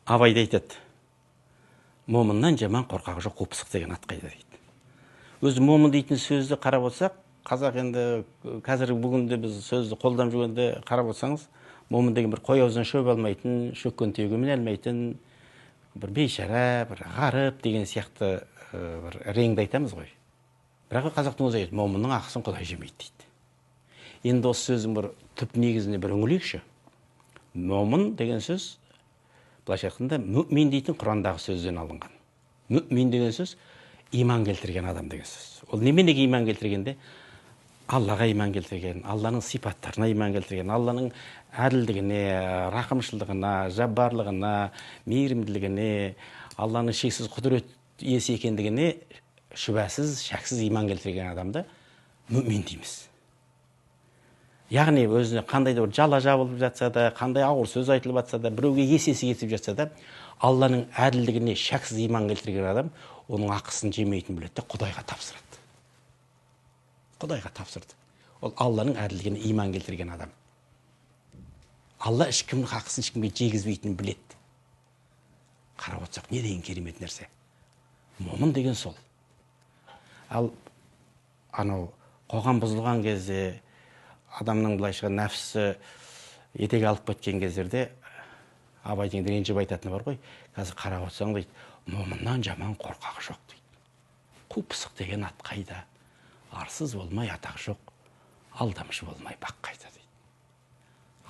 Абайда айтады, момыннан жаман қорқақ жоқ, қопсық деген ат қайда дейді. Өзі момын дейтін сөзді қарап отырсақ, қазақ енді қазір бүгінде біз сөзді қолданып жүргенде қарап отырсаңыз, момын деген бір қой аузынан шөп алмайтын, шөккен түйеге міне алмайтын, бір бейшара, бір ғарып деген сияқты бір реңді айтамыз ғой. Бірақ қазақтың өзі айтады, момынның ақысын Құдай жемейді дейді. Енді осы сөздің бір түп негізіне бір үңілейікші. Момын деген сөз былайша айтқанда мүмин дейтін Құрандағы сөзден алынған. Мүмин деген сөз иман келтірген адам деген сөз. Ол неменеге иман келтіргенде? Аллаға иман келтірген, Алланың сипаттарына иман келтірген, Алланың әділдігіне, рақымшылдығына, жаббарлығына, мейірімділігіне, Алланың шексіз құдірет иесі екендігіне шүбәсіз, шәксіз иман келтірген адамды мүмин дейміз. Яғни өзіне қандай да бір жала жабылып жатса да, қандай ауыр сөз айтылып жатса да, біреуге есесі кетіп жатса да, Алланың әділдігіне шәксіз иман келтірген адам оның ақысын жемейтін біледі де Құдайға тапсырады. Құдайға тапсырды. Ол Алланың әділдігіне иман келтірген адам. Алла ешкімнің ақысын ешкімге жегізбейтінін біледі. Қарап отырсақ, не деген керемет нәрсе. Момын деген сол. Ал анау қоғам бұзылған кезде, адамның былайша нәпсісі етек алып кеткен кездерде Абайдың ренжіп айтатыны бар ғой. Қазір қарап отырсаң дейді, момыннан жаман қорқақ жоқ дейді. Қу пысық деген ат қайда? Арсыз болмай атақ жоқ, алдамшы болмай бақ қайда дейді.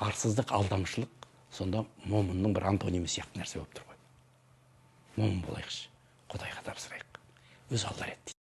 Арсыздық, алдамшылық сонда момынның бір антонимі сияқты нәрсе болып тұр ғой. Момын болайықшы, Құдайға тапсырайық. Өз алдар етті.